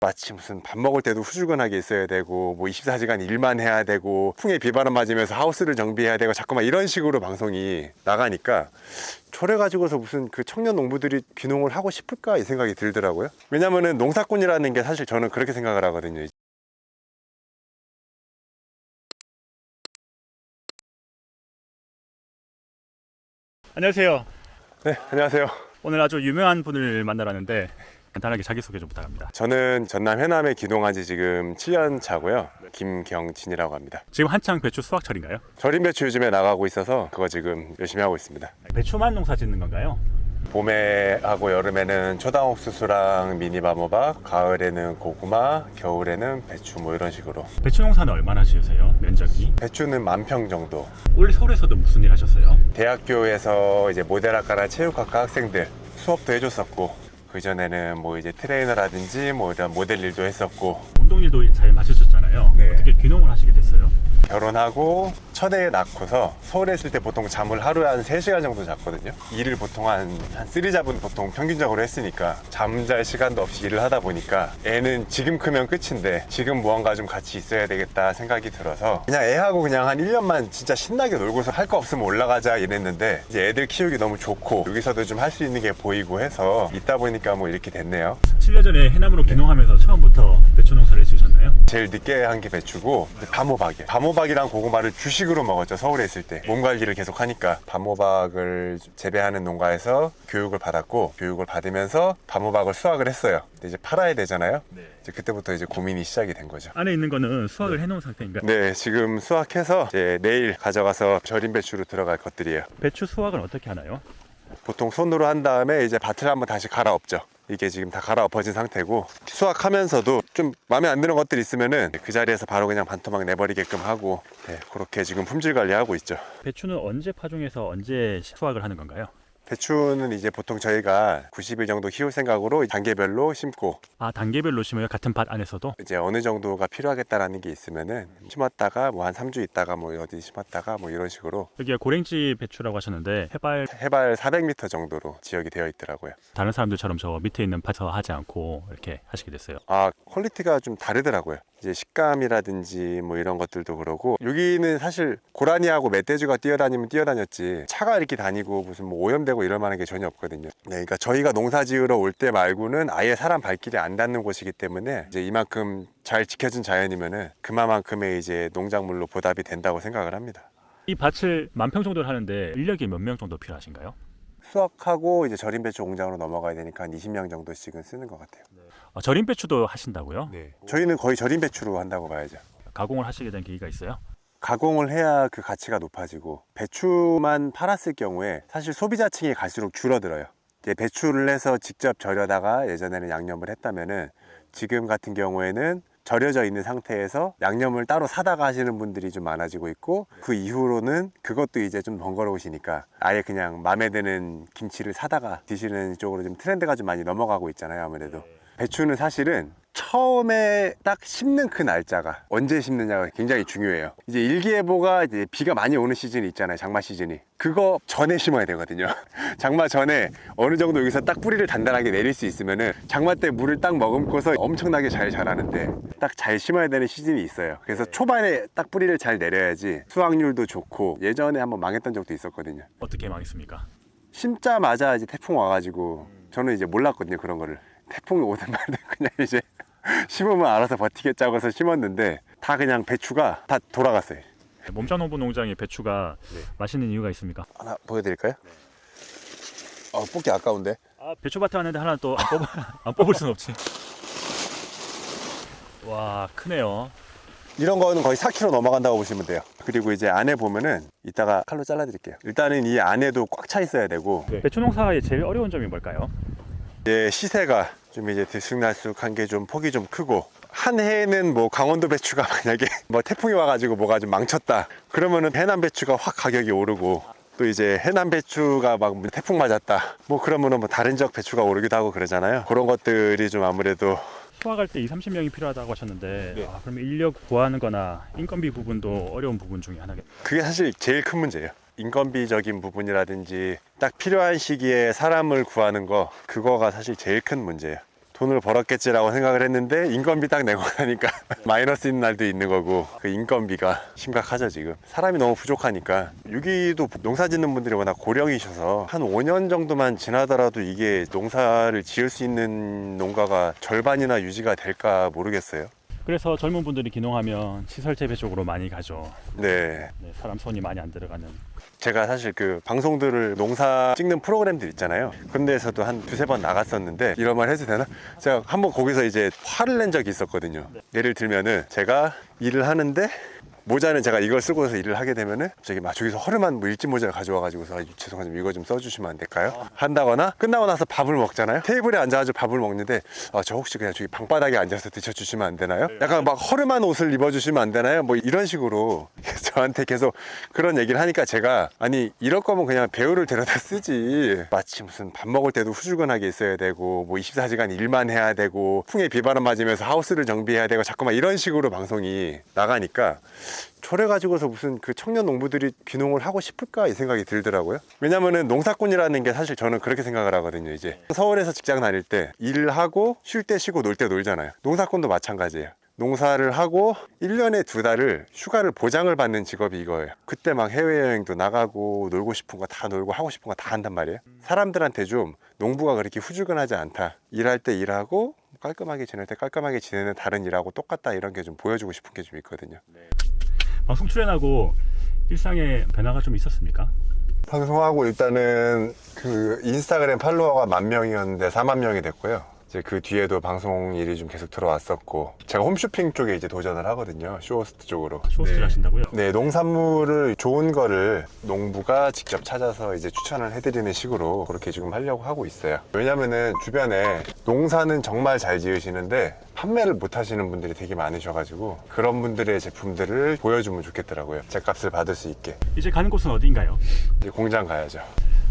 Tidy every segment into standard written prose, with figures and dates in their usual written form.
마치 무슨 밥 먹을 때도 후줄근하게 있어야 되고 뭐 24시간 일만 해야 되고 풍에 비바람 맞으면서 하우스를 정비해야 되고 자꾸만 이런 식으로 방송이 나가니까 저래 가지고서 무슨 그 청년 농부들이 귀농을 하고 싶을까 이 생각이 들더라고요. 왜냐면은 농사꾼이라는 게 사실 저는 그렇게 생각을 하거든요. 안녕하세요. 네, 안녕하세요. 오늘 아주 유명한 분을 만나러 왔는데 간단하게 자기소개 좀 부탁합니다. 저는 전남 해남에 귀농한 지 지금 7년 차고요. 김경진이라고 합니다. 지금 한창 배추 수확철인가요? 절임 배추 요즘에 나가고 있어서 그거 지금 열심히 하고 있습니다. 배추만 농사 짓는 건가요? 봄에 하고 여름에는 초당옥수수랑 미니바모박, 가을에는 고구마, 겨울에는 배추 뭐 이런 식으로. 배추 농사는 얼마나 지으세요? 면적이? 배추는 10,000평 정도. 원래 서울에서도 무슨 일 하셨어요? 대학교에서 이제 모델학과나 체육학과 학생들 수업도 해줬었고, 그전에는 뭐 이제 트레이너라든지 뭐 이런 모델 일도 했었고, 운동일도 잘 맞추셨잖아요. 네. 어떻게 귀농을 하시게 됐어요? 결혼하고 첫 애 낳고서 서울에 있을 때 보통 잠을 하루에 한 3시간 정도 잤거든요. 일을 보통 한 3잡은 보통 평균적으로 했으니까 잠잘 시간도 없이 일을 하다 보니까 애는 지금 크면 끝인데 지금 무언가 좀 같이 있어야 되겠다 생각이 들어서 그냥 애하고 그냥 한 1년만 진짜 신나게 놀고서 할 거 없으면 올라가자 이랬는데, 이제 애들 키우기 너무 좋고 여기서도 좀 할 수 있는 게 보이고 해서 있다 보니까 뭐 이렇게 됐네요. 7년 전에 해남으로 귀농하면서 처음부터 배추 농사를 지으셨나요? 제일 늦게 한 게 배추고 밤호박이에요. 밤호박이랑 고구마를 주식으로 먹었죠. 서울에 있을 때 몸 관리를 계속 하니까 밤호박을 재배하는 농가에서 교육을 받았고, 교육을 받으면서 밤호박을 수확을 했어요. 근데 이제 팔아야 되잖아요. 이제 그때부터 이제 고민이 시작이 된 거죠. 안에 있는 거는 수확을 해놓은 상태인가요? 네, 지금 수확해서 이제 내일 가져가서 절임 배추로 들어갈 것들이에요. 배추 수확은 어떻게 하나요? 보통 손으로 한 다음에 이제 밭을 한번 다시 갈아엎죠. 이게 지금 다 갈아엎어진 상태고, 수확하면서도 좀 마음에 안 드는 것들이 있으면은 그 자리에서 바로 그냥 반토막 내버리게끔 하고, 네, 그렇게 지금 품질 관리하고 있죠. 배추는 언제 파종해서 언제 수확을 하는 건가요? 배추는 이제 보통 저희가 90일 정도 키울 생각으로 단계별로 심고, 아, 단계별로 심어요? 같은 밭 안에서도? 이제 어느 정도가 필요하겠다라는 게 있으면은 심었다가 뭐 한 3주 있다가 뭐 어디 심었다가 뭐 이런 식으로. 여기가 고랭지 배추라고 하셨는데 해발 400m 정도로 지역이 되어 있더라고요. 다른 사람들처럼 저 밑에 있는 밭에서 하지 않고 이렇게 하시게 됐어요. 아, 퀄리티가 좀 다르더라고요. 이제 식감이라든지 뭐 이런 것들도 그러고, 여기는 사실 고라니하고 멧돼지가 뛰어다니면 뛰어다녔지 차가 이렇게 다니고 무슨 뭐 오염되고 이럴 만한 게 전혀 없거든요. 네, 그러니까 저희가 농사 지으러 올 때 말고는 아예 사람 발길이 안 닿는 곳이기 때문에 이제 이만큼 잘 지켜준 자연이면은 그만큼의 이제 농작물로 보답이 된다고 생각을 합니다. 이 밭을 10,000평 정도를 하는데 인력이 몇 명 정도 필요하신가요? 수확하고 이제 절임 배추 공장으로 넘어가야 되니까 한 20명 정도씩은 쓰는 것 같아요. 절임 배추도 하신다고요? 네. 저희는 거의 절임 배추로 한다고 봐야죠. 가공을 하시게 된 계기가 있어요? 가공을 해야 그 가치가 높아지고, 배추만 팔았을 경우에 사실 소비자층이 갈수록 줄어들어요. 이제 배추를 해서 직접 절여다가 예전에는 양념을 했다면은 지금 같은 경우에는 절여져 있는 상태에서 양념을 따로 사다가 하시는 분들이 좀 많아지고 있고, 그 이후로는 그것도 이제 좀 번거로우시니까 아예 그냥 마음에 드는 김치를 사다가 드시는 쪽으로 좀 트렌드가 좀 많이 넘어가고 있잖아요. 아무래도 배추는 사실은 처음에 딱 심는 그 날짜가 언제 심느냐가 굉장히 중요해요. 이제 일기예보가 이제 비가 많이 오는 시즌이 있잖아요. 장마 시즌이. 그거 전에 심어야 되거든요. 장마 전에 어느 정도 여기서 딱 뿌리를 단단하게 내릴 수 있으면은 장마 때 물을 딱 머금고서 엄청나게 잘 자라는데, 딱 잘 심어야 되는 시즌이 있어요. 그래서 초반에 딱 뿌리를 잘 내려야지 수확률도 좋고. 예전에 한번 망했던 적도 있었거든요. 어떻게 망했습니까? 심자마자 이제 태풍 와가지고, 저는 이제 몰랐거든요, 그런 거를. 태풍이 오든 말든 그냥 이제 심으면 알아서 버티겠자고 해서 심었는데 다 그냥 배추가 다 돌아갔어요. 몸짱농부 농장의 배추가 맛있는 이유가 있습니까? 하나 보여드릴까요? 뽑기 아까운데. 아, 배추밭에 왔는데 하나 또 안 뽑을 순 없지. 와, 크네요. 이런 거는 거의 4kg 넘어간다고 보시면 돼요. 그리고 이제 안에 보면은 이따가 칼로 잘라드릴게요. 일단은 이 안에도 꽉 차 있어야 되고, 배추 농사의 제일 어려운 점이 뭘까요? 이제 시세가 좀 이제 들쑥날쑥한 게 좀 폭이 좀 크고, 한 해에는 뭐 강원도 배추가 만약에 뭐 태풍이 와가지고 뭐가 좀 망쳤다 그러면은 해남 배추가 확 가격이 오르고, 또 이제 해남 배추가 막 태풍 맞았다 뭐 그러면은 뭐 다른 지역 배추가 오르기도 하고 그러잖아요. 그런 것들이 좀 아무래도. 수확할 때 20-30명이 필요하다고 하셨는데 그럼 인력 구하는 거나 인건비 부분도 어려운 부분 중에 하나겠네요. 그게 사실 제일 큰 문제예요. 인건비적인 부분이라든지 딱 필요한 시기에 사람을 구하는 거, 그거가 사실 제일 큰 문제예요. 돈을 벌었겠지라고 생각을 했는데 인건비 딱 내고 나니까 마이너스 있는 날도 있는 거고, 그 인건비가 심각하죠 지금. 사람이 너무 부족하니까. 여기도 농사 짓는 분들이 워낙 고령이셔서 한 5년 정도만 지나더라도 이게 농사를 지을 수 있는 농가가 절반이나 유지가 될까 모르겠어요. 그래서 젊은 분들이 귀농하면 시설 재배 쪽으로 많이 가죠. 네, 네, 사람 손이 많이 안 들어가는. 제가 사실 그 방송들을 농사 찍는 프로그램들 있잖아요. 그런 데에서도 한 두세 번 나갔었는데, 이런 말 해도 되나? 제가 한번 거기서 이제 화를 낸 적이 있었거든요. 예를 들면은 제가 일을 하는데 모자는 제가 이걸 쓰고서 일을 하게 되면은 갑자기 막 저기서 허름한 뭐 일진 모자를 가져와 가지고서 죄송하지만 이거 좀 써주시면 안 될까요? 한다거나, 끝나고 나서 밥을 먹잖아요. 테이블에 앉아가지고 밥을 먹는데 저 혹시 그냥 저기 방바닥에 앉아서 드셔주시면 안 되나요? 약간 막 허름한 옷을 입어주시면 안 되나요? 뭐 이런 식으로 저한테 계속 그런 얘기를 하니까, 제가 아니 이럴 거면 그냥 배우를 데려다 쓰지, 마치 무슨 밥 먹을 때도 후줄근하게 있어야 되고 뭐 24시간 일만 해야 되고 풍에 비바람 맞으면서 하우스를 정비해야 되고 자꾸만 이런 식으로 방송이 나가니까, 저래 가지고서 무슨 그 청년 농부들이 귀농을 하고 싶을까 이 생각이 들더라고요. 왜냐면은 농사꾼이라는 게 사실 저는 그렇게 생각을 하거든요. 이제 서울에서 직장 다닐 때 일을 하고 쉴 때 쉬고 놀 때 놀잖아요. 농사꾼도 마찬가지예요. 농사를 하고 1년에 2달을 휴가를 보장을 받는 직업이 이거예요. 그때 막 해외여행도 나가고 놀고 싶은 거 다 놀고 하고 싶은 거 다 한단 말이에요. 사람들한테 좀 농부가 그렇게 후줄근하지 않다, 일할 때 일하고 깔끔하게 지낼 때 깔끔하게 지내는 다른 일하고 똑같다, 이런 게 좀 보여주고 싶은 게 좀 있거든요. 방송 출연하고 일상에 변화가 좀 있었습니까? 방송하고 일단은 그 인스타그램 팔로워가 10,000명이었는데 40,000명이 됐고요. 이제 그 뒤에도 방송 일이 좀 계속 들어왔었고, 제가 홈쇼핑 쪽에 이제 도전을 하거든요. 쇼호스트 쪽으로. 쇼호스트를 하신다고요? 네, 농산물을 좋은 거를 농부가 직접 찾아서 이제 추천을 해드리는 식으로 그렇게 지금 하려고 하고 있어요. 왜냐면은 주변에 농사는 정말 잘 지으시는데 판매를 못 하시는 분들이 되게 많으셔가지고, 그런 분들의 제품들을 보여주면 좋겠더라고요. 제값을 받을 수 있게. 이제 가는 곳은 어디인가요? 이제 공장 가야죠.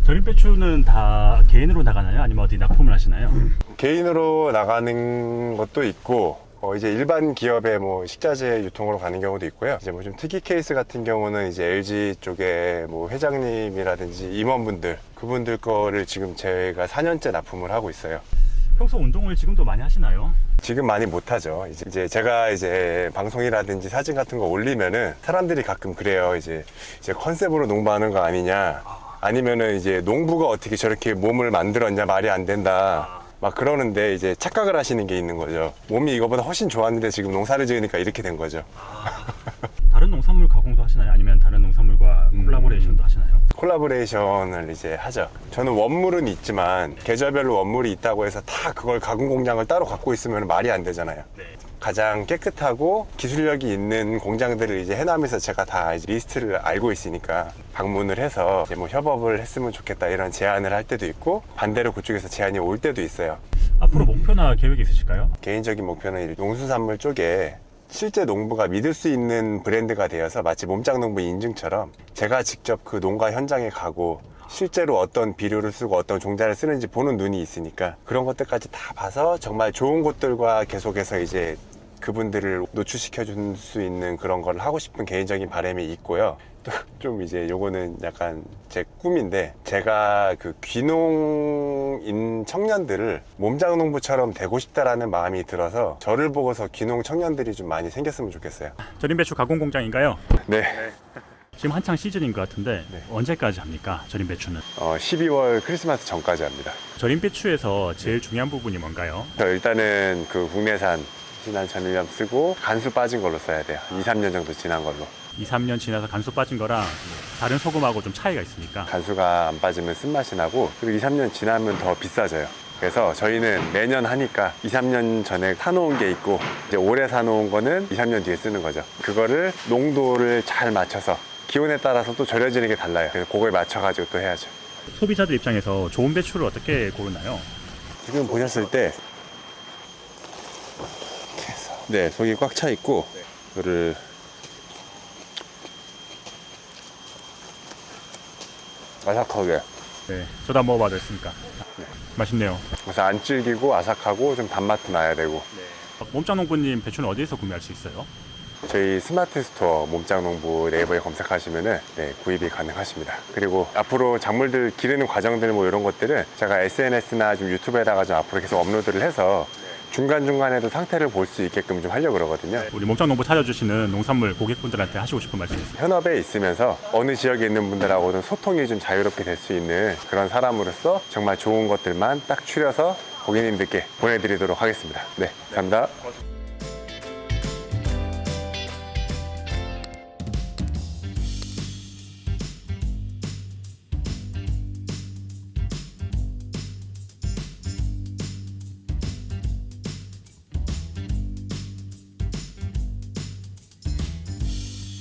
절임 배추는 다 개인으로 나가나요? 아니면 어디 납품을 하시나요? 개인으로 나가는 것도 있고, 이제 일반 기업의 뭐 식자재 유통으로 가는 경우도 있고요. 이제 뭐 좀 특이 케이스 같은 경우는 이제 LG 쪽에 뭐 회장님이라든지 임원분들, 그분들 거를 지금 제가 4년째 납품을 하고 있어요. 평소 운동을 지금도 많이 하시나요? 지금 많이 못하죠. 이제 제가 이제 방송이라든지 사진 같은 거 올리면은 사람들이 가끔 그래요. 이제 컨셉으로 농부하는 거 아니냐, 아니면은 이제 농부가 어떻게 저렇게 몸을 만들었냐, 말이 안 된다, 막 그러는데, 이제 착각을 하시는 게 있는 거죠. 몸이 이거보다 훨씬 좋았는데 지금 농사를 지으니까 이렇게 된 거죠. 다른 농산물 가공도 하시나요? 아니면 다른 농산물과 콜라보레이션도 하시나요? 콜라보레이션을 이제 하죠. 저는 원물은 있지만 계절별로 원물이 있다고 해서 다 그걸 가공 공장을 따로 갖고 있으면 말이 안 되잖아요. 네. 가장 깨끗하고 기술력이 있는 공장들을 이제 해남에서 제가 다 이제 리스트를 알고 있으니까 방문을 해서 이제 뭐 협업을 했으면 좋겠다, 이런 제안을 할 때도 있고, 반대로 그쪽에서 제안이 올 때도 있어요. 앞으로 목표나 계획이 있으실까요? 개인적인 목표는 농수산물 쪽에 실제 농부가 믿을 수 있는 브랜드가 되어서, 마치 몸짱농부 인증처럼 제가 직접 그 농가 현장에 가고 실제로 어떤 비료를 쓰고 어떤 종자를 쓰는지 보는 눈이 있으니까, 그런 것들까지 다 봐서 정말 좋은 곳들과 계속해서 이제 그분들을 노출시켜 줄 수 있는 그런 걸 하고 싶은 개인적인 바람이 있고요. 또 좀 이제 요거는 약간 제 꿈인데, 제가 그 귀농인 청년들을 몸장 농부처럼 되고 싶다라는 마음이 들어서 저를 보고서 귀농 청년들이 좀 많이 생겼으면 좋겠어요. 절임 배추 가공 공장인가요? 네. 지금 한창 시즌인 것 같은데 네. 언제까지 합니까? 절임 배추는? 12월 크리스마스 전까지 합니다. 절임 배추에서 제일 중요한 부분이 뭔가요? 일단은 그 국내산 진한 전일염 쓰고 간수 빠진 걸로 써야 돼요. 2, 3년 정도 지난 걸로. 2, 3년 지나서 간수 빠진 거랑 다른 소금하고 좀 차이가 있습니까? 간수가 안 빠지면 쓴맛이 나고, 그리고 2, 3년 지나면 더 비싸져요. 그래서 저희는 매년 하니까 2, 3년 전에 사놓은 게 있고, 이제 올해 사놓은 거는 2, 3년 뒤에 쓰는 거죠. 그거를 농도를 잘 맞춰서, 기온에 따라서 또 절여지는 게 달라요. 그래서 그거에 맞춰가지고 또 해야죠. 소비자들 입장에서 좋은 배추를 어떻게 고르나요? 지금 보셨을 때 네, 속이 꽉 차 있고, 그거를 아삭하게. 네, 저도 한번 먹어봐도 됐습니까? 네. 맛있네요. 그래서 안 질기고 아삭하고 좀 단맛도 나야 되고. 몸짱 농부님 배추는 어디에서 구매할 수 있어요? 저희 스마트 스토어 몸짱농부 네이버에 검색하시면은 네, 구입이 가능하십니다. 그리고 앞으로 작물들 기르는 과정들 뭐 이런 것들은 제가 SNS나 좀 유튜브에다가 좀 앞으로 계속 업로드를 해서 중간중간에도 상태를 볼 수 있게끔 좀 하려고 그러거든요. 우리 몸짱농부 찾아주시는 농산물 고객분들한테 하시고 싶은 말씀 있으세요? 현업에 있으면서 어느 지역에 있는 분들하고는 소통이 좀 자유롭게 될 수 있는 그런 사람으로서 정말 좋은 것들만 딱 추려서 고객님들께 보내드리도록 하겠습니다. 네, 감사합니다.